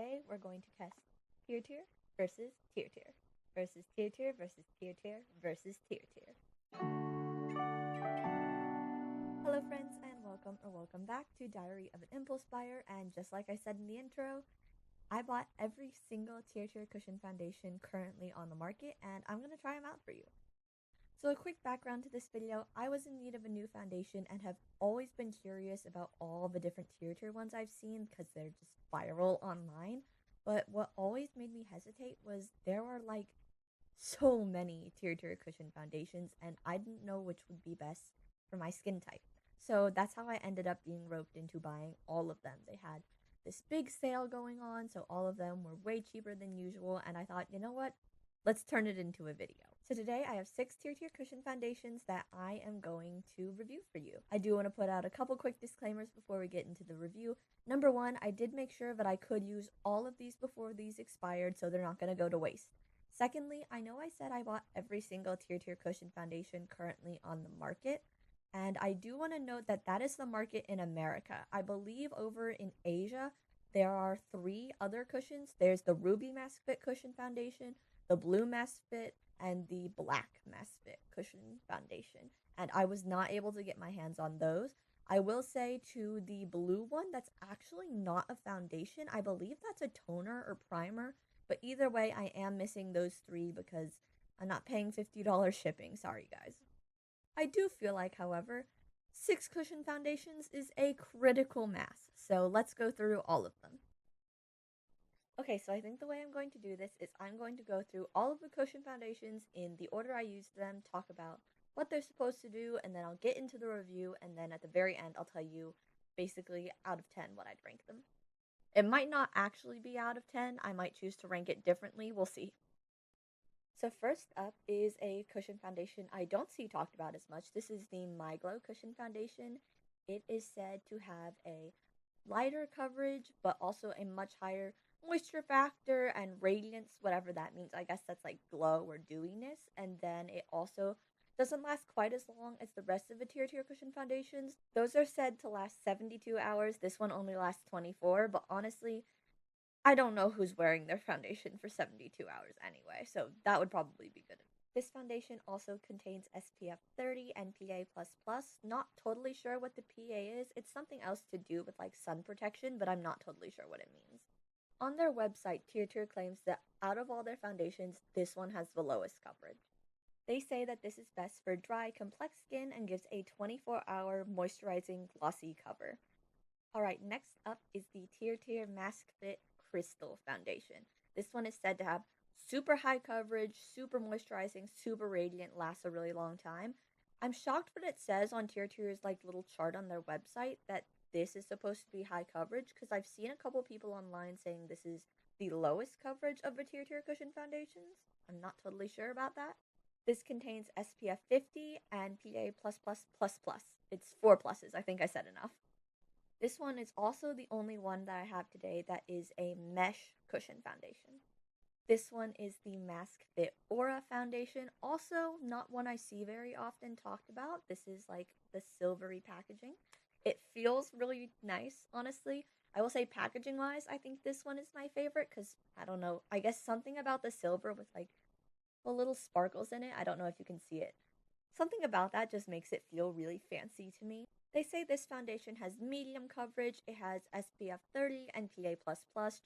today we're going to test TIRTIR versus TIRTIR versus TIRTIR versus TIRTIR versus TIRTIR. Hello friends and welcome back to Diary of an Impulse Buyer, and just like I said in the intro, I bought every single TIRTIR cushion foundation currently on the market and I'm going to try them out for you. So a quick background to this video, I was in need of a new foundation and have always been curious about all the different TIRTIR ones I've seen because they're just viral online. But what always made me hesitate was there are like so many TIRTIR cushion foundations and I didn't know which would be best for my skin type. So that's how I ended up being roped into buying all of them. They had this big sale going on, so all of them were way cheaper than usual, and I thought, you know what? Let's turn it into a video. So today I have 6 TIRTIR cushion foundations that I am going to review for you. I do want to put out a couple quick disclaimers before we get into the review. Number one, I did make sure that I could use all of these before these expired, so they're not going to go to waste. Secondly, I know I said I bought every single TIRTIR cushion foundation currently on the market, and I do want to note that that is the market in America. I believe over in Asia, there are 3 other cushions. There's the Ruby Mask Fit Cushion Foundation, the Blue Mask Fit, and the Black Mask Fit Cushion Foundation. And I was not able to get my hands on those. I will say to the blue one, that's actually not a foundation. I believe that's a toner or primer. But either way, I am missing those 3 because I'm not paying $50 shipping. Sorry, guys. I do feel like, however, 6 cushion foundations is a critical mass. So let's go through all of them. Okay, so I think the way I'm going to do this is I'm going to go through all of the cushion foundations in the order I used them, talk about what they're supposed to do, and then I'll get into the review, and then at the very end I'll tell you basically out of 10 what I'd rank them. It might not actually be out of 10, I might choose to rank it differently, we'll see. So first up is a cushion foundation I don't see talked about as much. This is the My Glow Cushion Foundation. It is said to have a lighter coverage, but also a much higher moisture factor and radiance, whatever that means. I guess that's like glow or dewiness. And then it also doesn't last quite as long as the rest of the TIRTIR cushion foundations. Those are said to last 72 hours. This one only lasts 24, but honestly, I don't know who's wearing their foundation for 72 hours anyway, so that would probably be good. This foundation also contains SPF 30 and PA++. Not totally sure what the PA is. It's something else to do with like sun protection, but I'm not totally sure what it means. On their website, TIRTIR claims that out of all their foundations, this one has the lowest coverage. They say that this is best for dry, complex skin and gives a 24-hour moisturizing glossy cover. Alright, next up is the TIRTIR Mask Fit Crystal Foundation. This one is said to have super high coverage, super moisturizing, super radiant, lasts a really long time. I'm shocked what it says on TIRTIR's like little chart on their website that this is supposed to be high coverage, because I've seen a couple people online saying this is the lowest coverage of the TIRTIR cushion foundations. I'm not totally sure about that. This contains SPF 50 and PA++++. It's 4 pluses, I think I said enough. This one is also the only one that I have today that is a mesh cushion foundation. This one is the Mask Fit Aura Foundation, also not one I see very often talked about. This is like the silvery packaging. It feels really nice, honestly. I will say packaging-wise, I think this one is my favorite because, I don't know, I guess something about the silver with like the little sparkles in it. I don't know if you can see it. Something about that just makes it feel really fancy to me. They say this foundation has medium coverage, it has SPF 30 and PA++,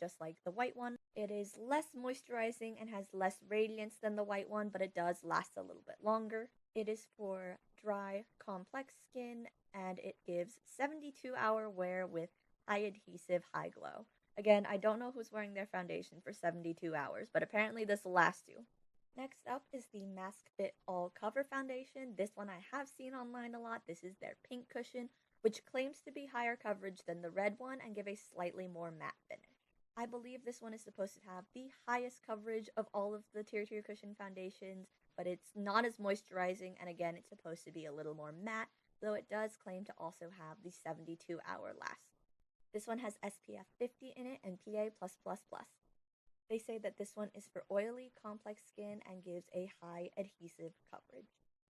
just like the white one. It is less moisturizing and has less radiance than the white one, but it does last a little bit longer. It is for dry, complex skin, and it gives 72-hour wear with high adhesive, high glow. Again, I don't know who's wearing their foundation for 72 hours, but apparently this will last you. Next up is the Mask Fit All Cover Foundation. This one I have seen online a lot. This is their pink cushion, which claims to be higher coverage than the red one and give a slightly more matte finish. I believe this one is supposed to have the highest coverage of all of the TIRTIR cushion foundations, but it's not as moisturizing, and again, it's supposed to be a little more matte, though it does claim to also have the 72-hour last. This one has SPF 50 in it and PA+++. They say that this one is for oily, complex skin and gives a high adhesive coverage.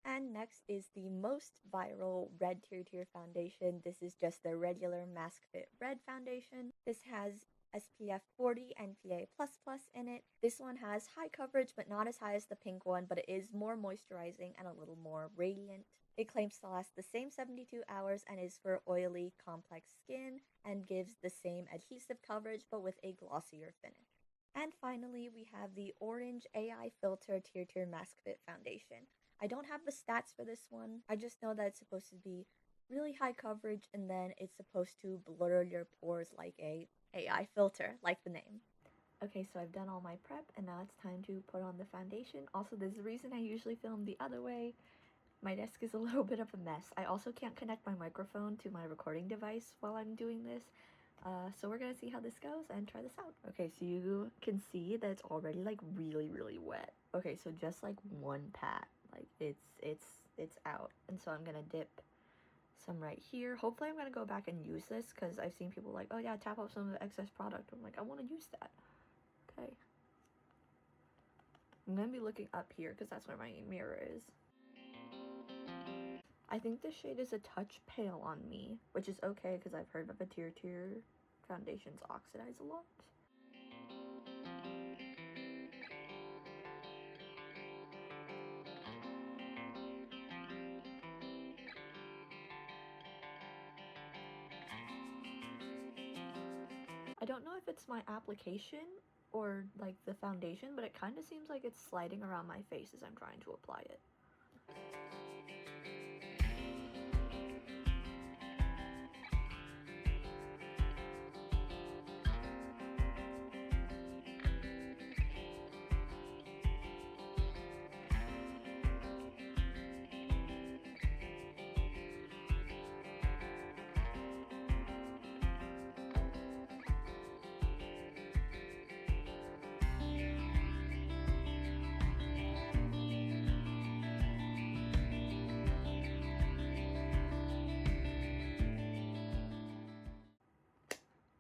And next is the most viral red TIRTIR foundation. This is just their regular Mask Fit Red foundation. This has SPF 40 and PA++ in it. This one has high coverage, but not as high as the pink one, but it is more moisturizing and a little more radiant. It claims to last the same 72 hours and is for oily, complex skin and gives the same adhesive coverage but with a glossier finish. And finally, we have the Orange AI Filter TIRTIR Mask Fit Foundation. I don't have the stats for this one. I just know that it's supposed to be really high coverage and then it's supposed to blur your pores like a AI filter, like the name. Okay, so I've done all my prep and now it's time to put on the foundation. Also, there's a reason I usually film the other way. My desk is a little bit of a mess. I also can't connect my microphone to my recording device while I'm doing this. So we're gonna see how this goes and try this out. Okay, so you can see that it's already like really wet. Okay, so just like one pat, like it's out. And so I'm gonna dip some right here. Hopefully I'm gonna go back and use this because I've seen people like, oh yeah, tap off some of the excess product. I'm like, I want to use that. Okay. I'm gonna be looking up here because that's where my mirror is. I think this shade is a touch pale on me, which is okay because I've heard that the TIRTIR foundations oxidize a lot. I don't know if it's my application or like the foundation, but it kind of seems like it's sliding around my face as I'm trying to apply it.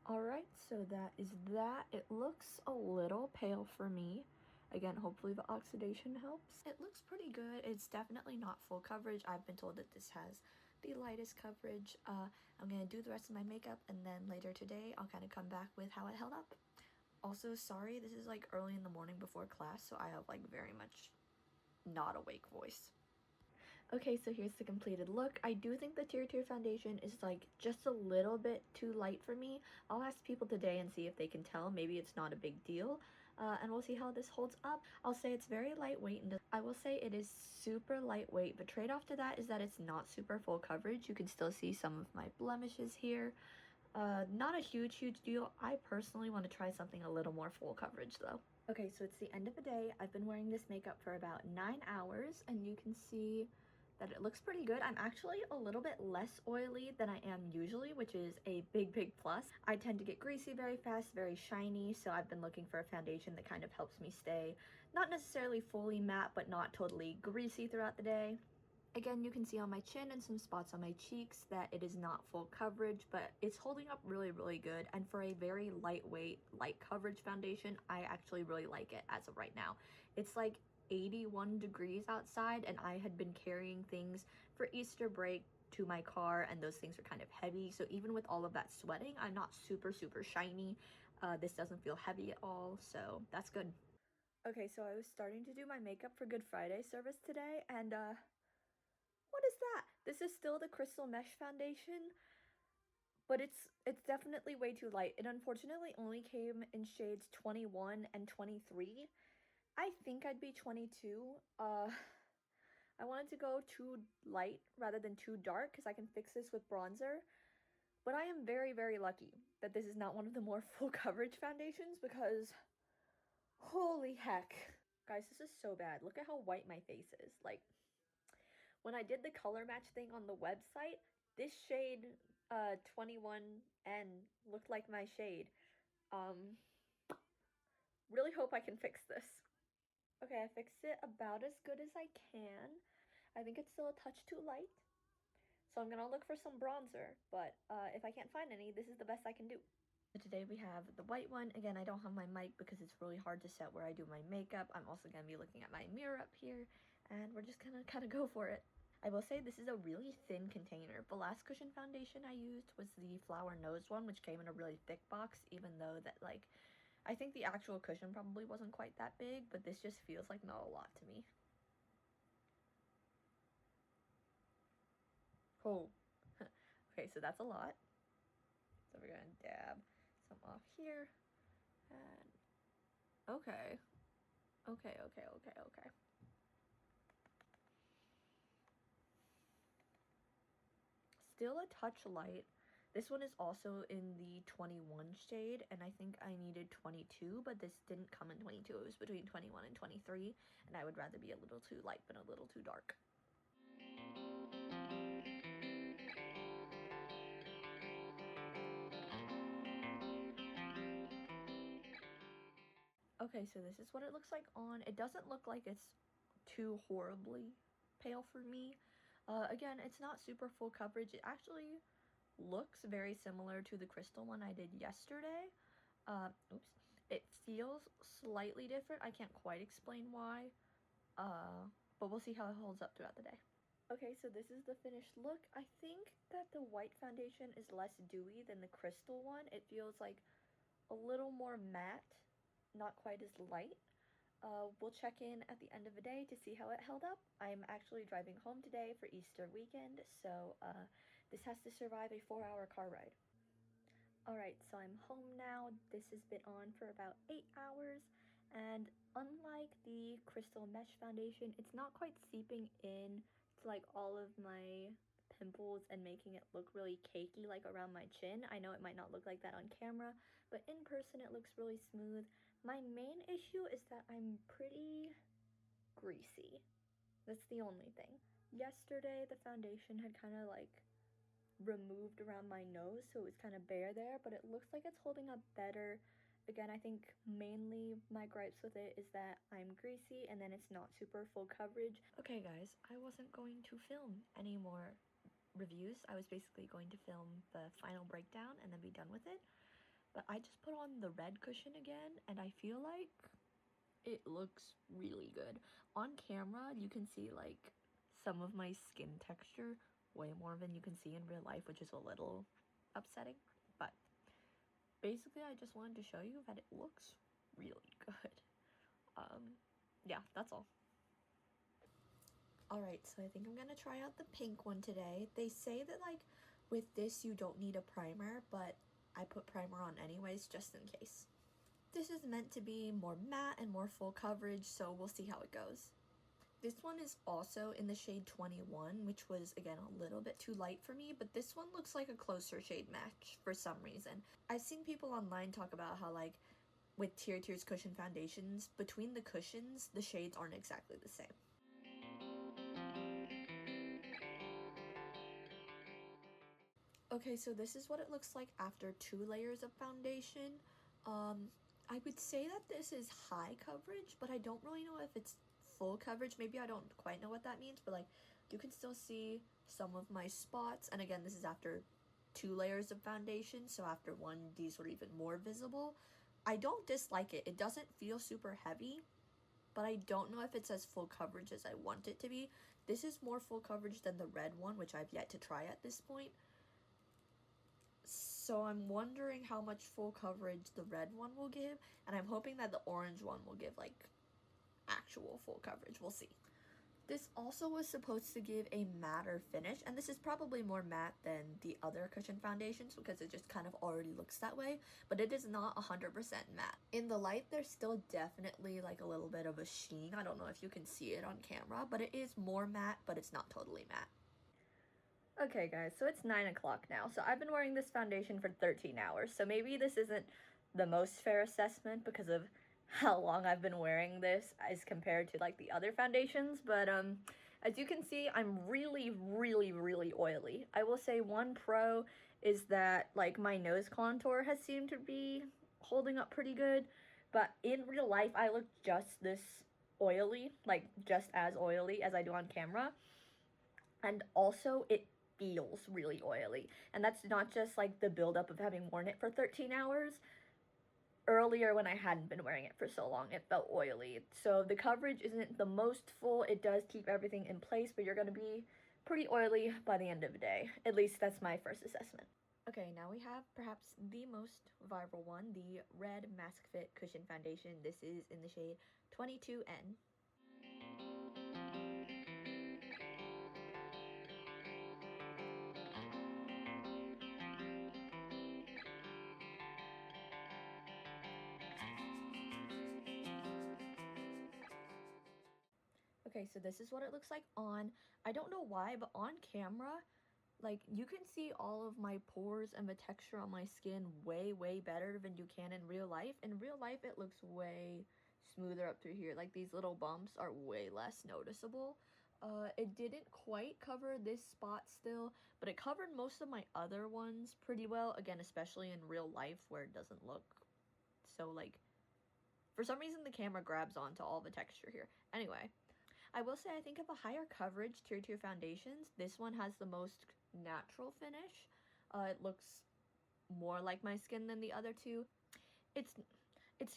Alright, so that is that. It looks a little pale for me. Again, hopefully the oxidation helps. It looks pretty good. It's definitely not full coverage. I've been told that this has the lightest coverage. I'm gonna do the rest of my makeup and then later today I'll kind of come back with how it held up. Also, sorry, this is like early in the morning before class, so I have like very much not awake voice. Okay, so here's the completed look. I do think the TIRTIR foundation is like just a little bit too light for me. I'll ask people today and see if they can tell. Maybe it's not a big deal. And we'll see how this holds up. I'll say it's very lightweight, and I will say it is super lightweight. The trade-off to that is that it's not super full coverage. You can still see some of my blemishes here. Not a huge deal. I personally want to try something a little more full coverage though. Okay, so it's the end of the day. I've been wearing this makeup for about 9 hours, and you can see that it looks pretty good. I'm actually a little bit less oily than I am usually, which is a big plus. I tend to get greasy very fast, very shiny, so I've been looking for a foundation that kind of helps me stay not necessarily fully matte, but not totally greasy throughout the day. Again, you can see on my chin and some spots on my cheeks that it is not full coverage, but it's holding up really good. And for a very lightweight, light coverage foundation, I actually really like it as of right now. It's like 81 degrees outside, and I had been carrying things for Easter break to my car, and those things are kind of heavy. So even with all of that sweating, I'm not super shiny. This doesn't feel heavy at all, so that's good. Okay, so I was starting to do my makeup for Good Friday service today, and what is that? This is still the Crystal Mesh foundation, but it's definitely way too light. It unfortunately only came in shades 21 and 23. I think I'd be 22. I wanted to go too light rather than too dark because I can fix this with bronzer. But I am very lucky that this is not one of the more full coverage foundations because holy heck. Guys, this is so bad. Look at how white my face is. Like, when I did the color match thing on the website, this shade 21N looked like my shade. Really hope I can fix this. Okay, I fixed it about as good as I can. I think it's still a touch too light. So I'm gonna look for some bronzer, but if I can't find any, this is the best I can do. So today we have the white one. Again, I don't have my mic because it's really hard to set where I do my makeup. I'm also gonna be looking at my mirror up here, and we're just gonna kind of go for it. I will say this is a really thin container. The last cushion foundation I used was the flower nose one, which came in a really thick box, even though that, like, I think the actual cushion probably wasn't quite that big, but this just feels like not a lot to me. Oh, okay, so that's a lot. So we're gonna dab some off here, and okay, okay. Still a touch light. This one is also in the 21 shade, and I think I needed 22, but this didn't come in 22. It was between 21 and 23, and I would rather be a little too light but a little too dark. Okay, so this is what it looks like on. It doesn't look like it's too horribly pale for me. Again, it's not super full coverage. It actually looks very similar to the crystal one I did yesterday. Oops. It feels slightly different. I can't quite explain why, but we'll see how it holds up throughout the day. Okay, so this is the finished look. I think that the white foundation is less dewy than the crystal one. It feels like a little more matte, not quite as light. We'll check in at the end of the day to see how it held up. I'm actually driving home today for Easter weekend, so this has to survive a 4-hour car ride. Alright, so I'm home now. This has been on for about 8 hours, and unlike the Crystal Mesh Foundation, it's not quite seeping in to like all of my pimples and making it look really cakey like around my chin. I know it might not look like that on camera, but in person it looks really smooth. My main issue is that I'm pretty greasy. That's the only thing. Yesterday the foundation had kind of like removed around my nose, so it was kind of bare there, but it looks like it's holding up better. Again, I think mainly my gripes with it is that I'm greasy and then it's not super full coverage. Okay guys, I wasn't going to film any more reviews. I was basically going to film the final breakdown and then be done with it, but I just put on the red cushion again and I feel like it looks really good. On camera, you can see like some of my skin texture way more than you can see in real life, which is a little upsetting. But basically, I just wanted to show you that it looks really good. Yeah, that's all. Alright, so I think I'm gonna try out the pink one today. They say that like with this you don't need a primer, but I put primer on anyways just in case. This is meant to be more matte and more full coverage, so we'll see how it goes. This one is also in the shade 21, which was, again, a little bit too light for me, but this one looks like a closer shade match for some reason. I've seen people online talk about how, like, with TIRTIR's cushion foundations, between the cushions, the shades aren't exactly the same. Okay, so this is what it looks like after 2 layers of foundation. I would say that this is high coverage, but I don't really know if it's full coverage. Maybe I don't quite know what that means, but like you can still see some of my spots. And again, this is after 2 layers of foundation, so after one, these were even more visible. I don't dislike it. It doesn't feel super heavy, but I don't know if it's as full coverage as I want it to be. This is more full coverage than the red one, which I've yet to try at this point. So I'm wondering how much full coverage the red one will give, and I'm hoping that the orange one will give like actual full coverage. We'll see. This also was supposed to give a matter finish, and this is probably more matte than the other cushion foundations because it just kind of already looks that way, but it is not 100% matte. In the light, there's still definitely like a little bit of a sheen. I don't know if you can see it on camera, but it is more matte, but it's not totally matte. Okay guys, so it's 9 o'clock now, so I've been wearing this foundation for 13 hours, so maybe this isn't the most fair assessment because of how long I've been wearing this as compared to like the other foundations, but as you can see, I'm really oily. I will say one pro is that like my nose contour has seemed to be holding up pretty good, but in real life I look just this oily, like just as oily as I do on camera, and also it feels really oily, and that's not just like the buildup of having worn it for 13 hours. Earlier when I hadn't been wearing it for so long, it felt oily. So the coverage isn't the most full. It does keep everything in place, but you're going to be pretty oily by the end of the day. At least that's my first assessment. Okay, now we have perhaps the most viral one, the Red Mask Fit Cushion Foundation. This is in the shade 22N. Okay, so this is what it looks like on. I don't know why, but on camera, like, you can see all of my pores and the texture on my skin way better than you can in real life. In real life, it looks way smoother up through here. Like, these little bumps are way less noticeable. It didn't quite cover this spot still, but it covered most of my other ones pretty well. Again, especially in real life where it doesn't look so, like, for some reason the camera grabs onto all the texture here. Anyway, I will say I think of a higher coverage TIRTIR foundations, this one has the most natural finish. It looks more like my skin than the other two. Its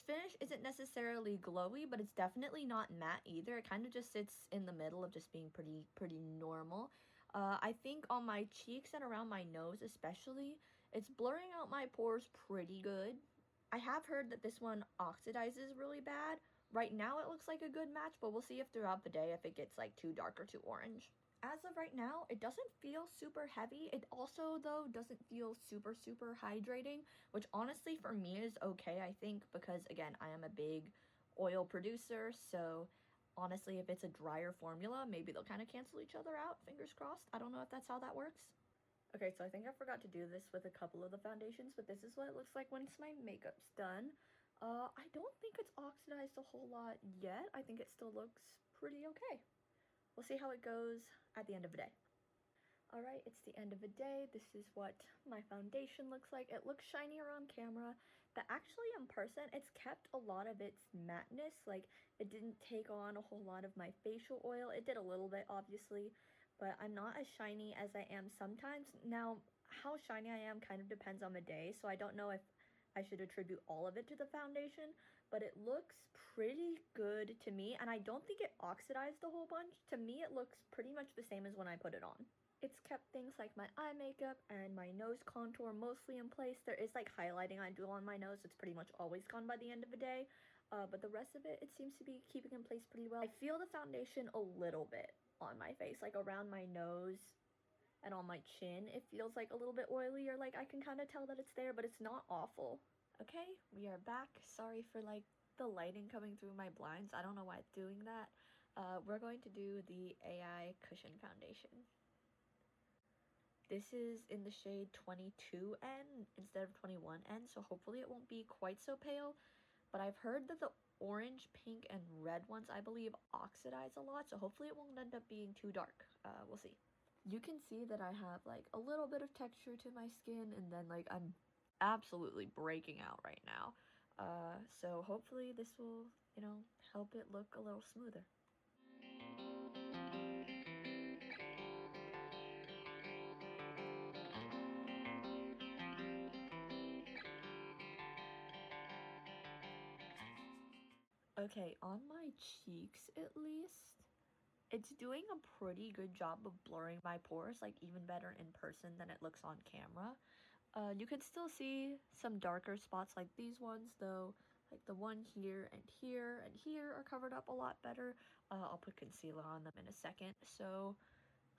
finish isn't necessarily glowy, but it's definitely not matte either. It kind of just sits in the middle of just being pretty normal. I think on my cheeks and around my nose especially, it's blurring out my pores pretty good. I have heard that this one oxidizes really bad. Right now it looks like a good match, but we'll see if throughout the day if it gets like too dark or too orange. As of right now, it doesn't feel super heavy. It also, though, doesn't feel super hydrating, which honestly for me is okay, I think, because again, I am a big oil producer, so honestly, if it's a drier formula, maybe they'll kind of cancel each other out, fingers crossed. I don't know if that's how that works. Okay, so I think I forgot to do this with a couple of the foundations, but this is what it looks like once my makeup's done. I don't think it's oxidized a whole lot yet. I think it still looks pretty okay. We'll see how it goes at the end of the day. Alright, it's the end of the day. This is what my foundation looks like. It looks shinier on camera, but actually in person, it's kept a lot of its matteness. Like, it didn't take on a whole lot of my facial oil. It did a little bit, obviously, but I'm not as shiny as I am sometimes. Now, how shiny I am kind of depends on the day, so I don't know if I should attribute all of it to the foundation, but it looks pretty good to me, and I don't think it oxidized a whole bunch. To me, it looks pretty much the same as when I put it on. It's kept things like my eye makeup and my nose contour mostly in place. There is like highlighting I do on my nose. It's pretty much always gone by the end of the day, but the rest of it seems to be keeping in place pretty well. I feel the foundation a little bit on my face, like around my nose and on my chin. It feels like a little bit oily, or like I can kind of tell that it's there, but it's not awful. Okay, we are back. Sorry for like the lighting coming through my blinds. I don't know why it's doing that. We're going to do the AI Cushion Foundation. This is in the shade 22N instead of 21N, so hopefully it won't be quite so pale. But I've heard that the orange, pink, and red ones, I believe, oxidize a lot, so hopefully it won't end up being too dark. We'll see. You can see that I have like a little bit of texture to my skin, and then like I'm absolutely breaking out right now. So hopefully this will, you know, help it look a little smoother. Okay, on my cheeks at least, it's doing a pretty good job of blurring my pores, like even better in person than it looks on camera. You can still see some darker spots like these ones, though, like the one here and here and here are covered up a lot better. I'll put concealer on them in a second. So,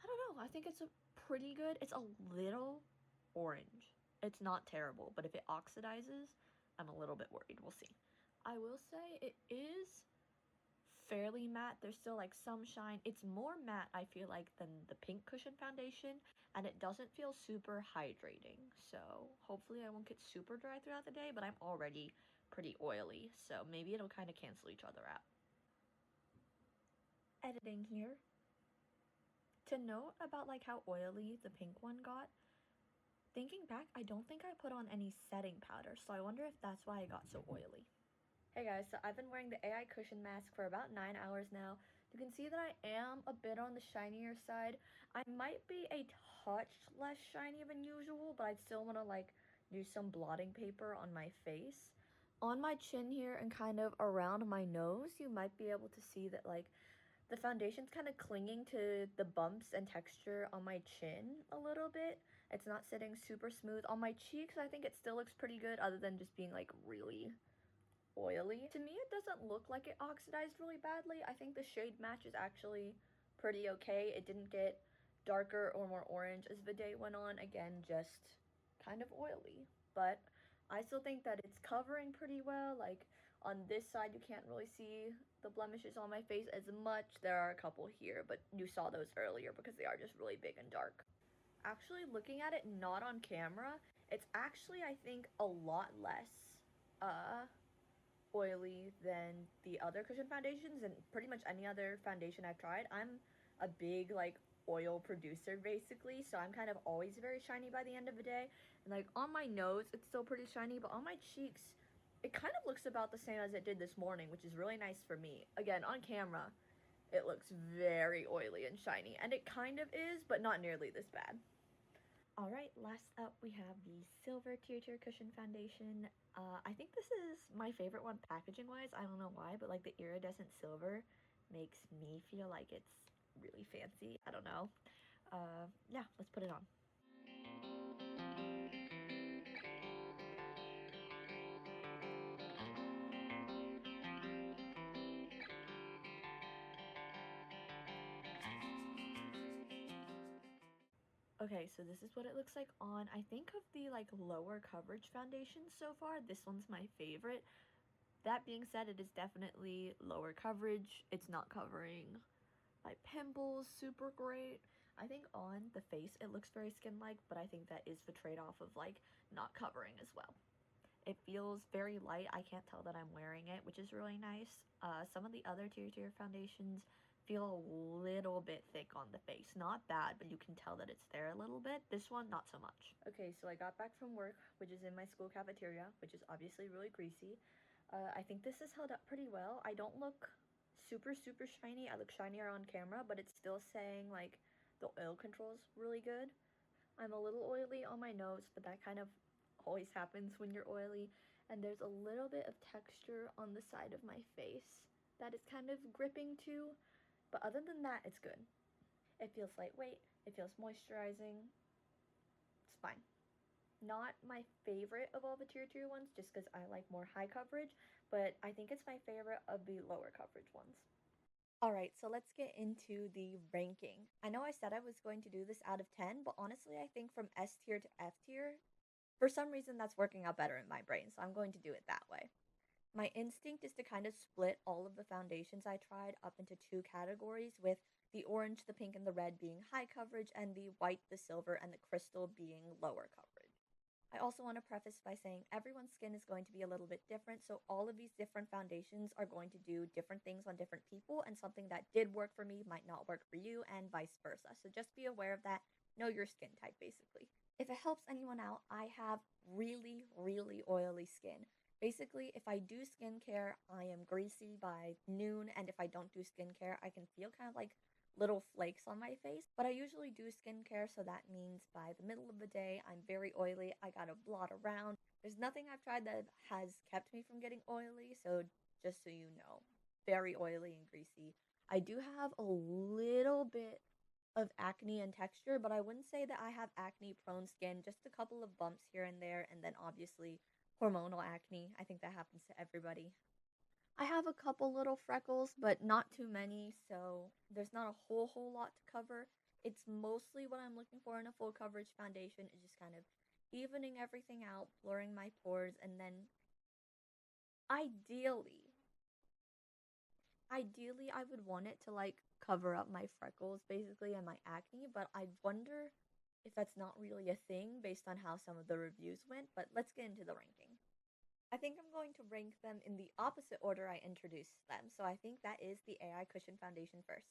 I don't know, I think it's a pretty good. It's a little orange. It's not terrible, but if it oxidizes, I'm a little bit worried. We'll see. I will say it is fairly matte. There's still like some shine. It's more matte, I feel like, than the pink cushion foundation, and it doesn't feel super hydrating. So hopefully I won't get super dry throughout the day, but I'm already pretty oily, so maybe it'll kind of cancel each other out. Editing here. To note about like how oily the pink one got, thinking back, I don't think I put on any setting powder, so I wonder if that's why I got so oily. Hey guys, so I've been wearing the AI cushion mask for about 9 hours now. You can see that I am a bit on the shinier side. I might be a touch less shiny than usual, but I'd still want to like use some blotting paper on my face. On my chin here and kind of around my nose, you might be able to see that like The foundation's kind of clinging to the bumps and texture on my chin a little bit. It's not sitting super smooth. On my cheeks, I think it still looks pretty good other than just being like really oily. To me, it doesn't look like it oxidized really badly. I think the shade match is actually pretty okay. It didn't get darker or more orange as the day went on. Again, just kind of oily. But I still think that it's covering pretty well. Like on this side, you can't really see the blemishes on my face as much. There are a couple here, but you saw those earlier because they are just really big and dark. Actually, looking at it not on camera, it's actually, I think, a lot less uh oily than the other cushion foundations and pretty much any other foundation I've tried. I'm a big like oil producer basically, so I'm kind of always very shiny by the end of the day. And like on my nose, it's still pretty shiny, but on my cheeks, it kind of looks about the same as it did this morning, which is really nice for me. Again, on camera, it looks very oily and shiny, and it kind of is, but not nearly this bad. All right, last up we have the silver TIRTIR cushion foundation. I think this is my favorite one packaging wise. I don't know why, but like the iridescent silver makes me feel like it's really fancy. I don't know. Yeah, let's put it on. Okay, so this is what it looks like on. I think of the like lower coverage foundations so far, this one's my favorite. That being said, it is definitely lower coverage. It's not covering my pimples super great. I think on the face it looks very skin-like, but I think that is the trade-off of like not covering as well. It feels very light. I can't tell that I'm wearing it, which is really nice. Some of the other TIRTIR foundations feel a little bit thick on the face. Not bad, but you can tell that it's there a little bit. This one, not so much. Okay, so I got back from work, which is in my school cafeteria, which is obviously really greasy. I think this is held up pretty well. I don't look super shiny. I look shinier on camera, but it's still saying like the oil control's really good. I'm a little oily on my nose, but that kind of always happens when you're oily. And there's a little bit of texture on the side of my face that is kind of gripping too. But other than that, it's good. It feels lightweight, it feels moisturizing. It's fine. Not my favorite of all the tier ones just because I like more high coverage, but I think it's my favorite of the lower coverage ones. All right, so let's get into the ranking. I know I said I was going to do this out of 10, but honestly, I think from S tier to F tier, for some reason that's working out better in my brain, so I'm going to do it that way. My instinct is to kind of split all of the foundations I tried up into two categories, with the orange, the pink, and the red being high coverage, and the white, the silver, and the crystal being lower coverage. I also want to preface by saying everyone's skin is going to be a little bit different, so all of these different foundations are going to do different things on different people, and something that did work for me might not work for you, and vice versa. So just be aware of that. Know your skin type, basically. If it helps anyone out, I have really oily skin. Basically, if I do skincare, I am greasy by noon, and if I don't do skincare, I can feel kind of like little flakes on my face. But I usually do skincare, so that means by the middle of the day, I'm very oily. I gotta blot around. There's nothing I've tried that has kept me from getting oily, so just so you know, very oily and greasy. I do have a little bit of acne and texture, but I wouldn't say that I have acne prone skin, just a couple of bumps here and there, and then obviously hormonal acne. I think that happens to everybody. I have a couple little freckles, but not too many, so there's not a whole lot to cover. It's mostly what I'm looking for in a full coverage foundation is just kind of evening everything out, blurring my pores, and then ideally, ideally I would want it to like cover up my freckles basically and my acne, but I wonder if that's not really a thing based on how some of the reviews went, but let's get into the ranking. I think I'm going to rank them in the opposite order I introduced them. So I think that is the AI Cushion Foundation first.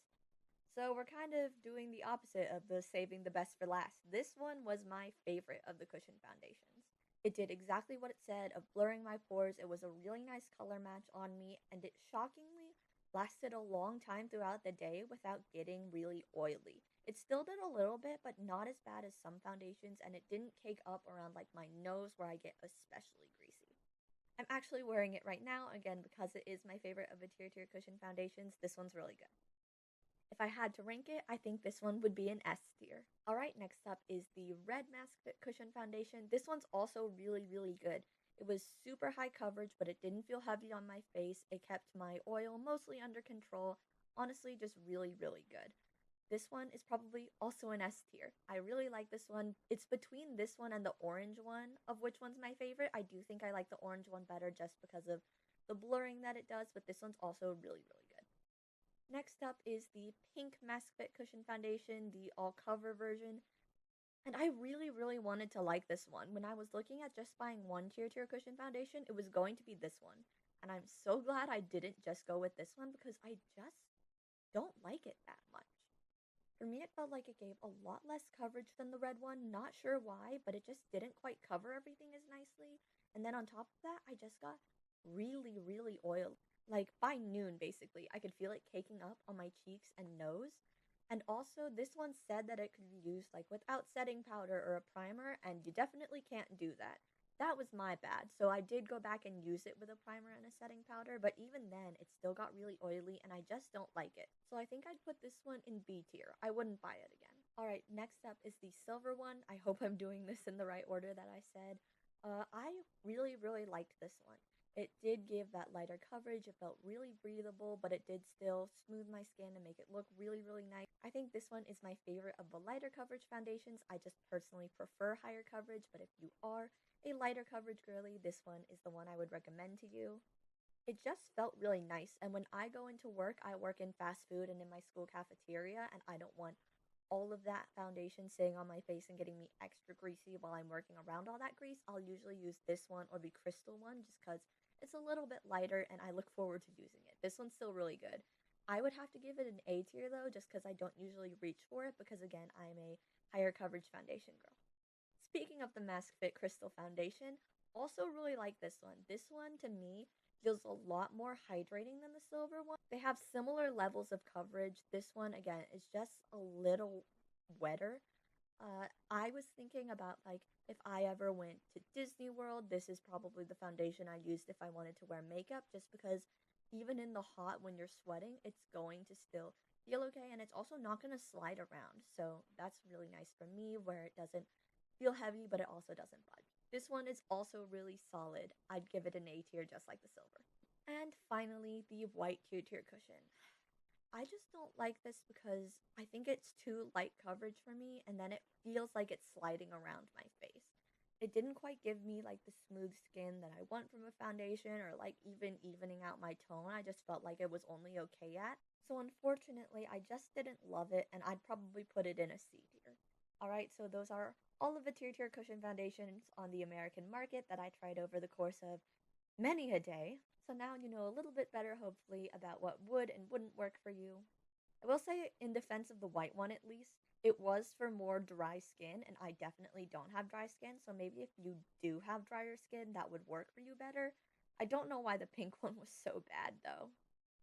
So we're kind of doing the opposite of the saving the best for last. This one was my favorite of the cushion foundations. It did exactly what it said of blurring my pores. It was a really nice color match on me, and it shockingly lasted a long time throughout the day without getting really oily. It still did a little bit, but not as bad as some foundations, and it didn't cake up around like my nose where I get especially greasy. I'm actually wearing it right now, again, because it is my favorite of the TIRTIR cushion foundations. This one's really good. If I had to rank it, I think this one would be an S tier. Alright, next up is the Red Mask Fit Cushion Foundation. This one's also really, really good. It was super high coverage, but it didn't feel heavy on my face. It kept my oil mostly under control. Honestly, just really, really good. This one is probably also an S tier. I really like this one. It's between this one and the orange one, of which one's my favorite. I do think I like the orange one better just because of the blurring that it does, but this one's also really, really good. Next up is the Pink Mask Fit Cushion Foundation, the all cover version. And I really, really wanted to like this one. When I was looking at just buying one TIRTIR cushion foundation, it was going to be this one. And I'm so glad I didn't just go with this one because I just don't like it that much. For me, it felt like it gave a lot less coverage than the red one. Not sure why, but it just didn't quite cover everything as nicely. And then on top of that, I just got really, really oily. Like by noon, basically, I could feel it caking up on my cheeks and nose. And also, this one said that it could be used like without setting powder or a primer, and you definitely can't do that. That was my bad. So I did go back and use it with a primer and a setting powder, but even then, it still got really oily and I just don't like it. So I think I'd put this one in B tier. I wouldn't buy it again. Alright, next up is the silver one. I hope I'm doing this in the right order that I said. I really, really liked this one. It did give that lighter coverage. It felt really breathable, but it did still smooth my skin and make it look really, really nice. I think this one is my favorite of the lighter coverage foundations. I just personally prefer higher coverage, but if you are a lighter coverage girly, this one is the one I would recommend to you. It just felt really nice, and when I go into work, I work in fast food and in my school cafeteria, and I don't want all of that foundation sitting on my face and getting me extra greasy while I'm working around all that grease. I'll usually use this one or the crystal one just because it's a little bit lighter and I look forward to using it. This one's still really good. I would have to give it an A tier though, just because I don't usually reach for it because again, I'm a higher coverage foundation girl. Speaking of the Mask Fit Crystal Foundation, also really like this one. This one to me feels a lot more hydrating than the silver one. They have similar levels of coverage. This one again is just a little wetter. I was thinking about like if I ever went to Disney World, this is probably the foundation I used if I wanted to wear makeup, just because even in the hot when you're sweating, it's going to still feel okay and it's also not going to slide around. So that's really nice for me where it doesn't feel heavy, but it also doesn't budge. This one is also really solid. I'd give it an A tier just like the silver. And finally, the white tier cushion. I just don't like this because I think it's too light coverage for me, and then it feels like it's sliding around my face. It didn't quite give me like the smooth skin that I want from a foundation or like even evening out my tone. I just felt like it was only okay at. So unfortunately, I just didn't love it and I'd probably put it in a C tier. Alright, so those are all of the tier cushion foundations on the American market that I tried over the course of many a day. So now you know a little bit better, hopefully, about what would and wouldn't work for you. I will say, in defense of the white one at least, it was for more dry skin, and I definitely don't have dry skin, so maybe if you do have drier skin, that would work for you better. I don't know why the pink one was so bad, though.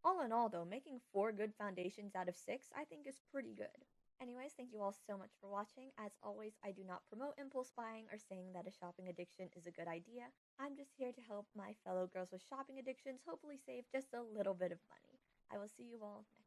All in all, though, making 4 good foundations out of 6 I think is pretty good. Anyways, thank you all so much for watching. As always, I do not promote impulse buying or saying that a shopping addiction is a good idea. I'm just here to help my fellow girls with shopping addictions hopefully save just a little bit of money. I will see you all next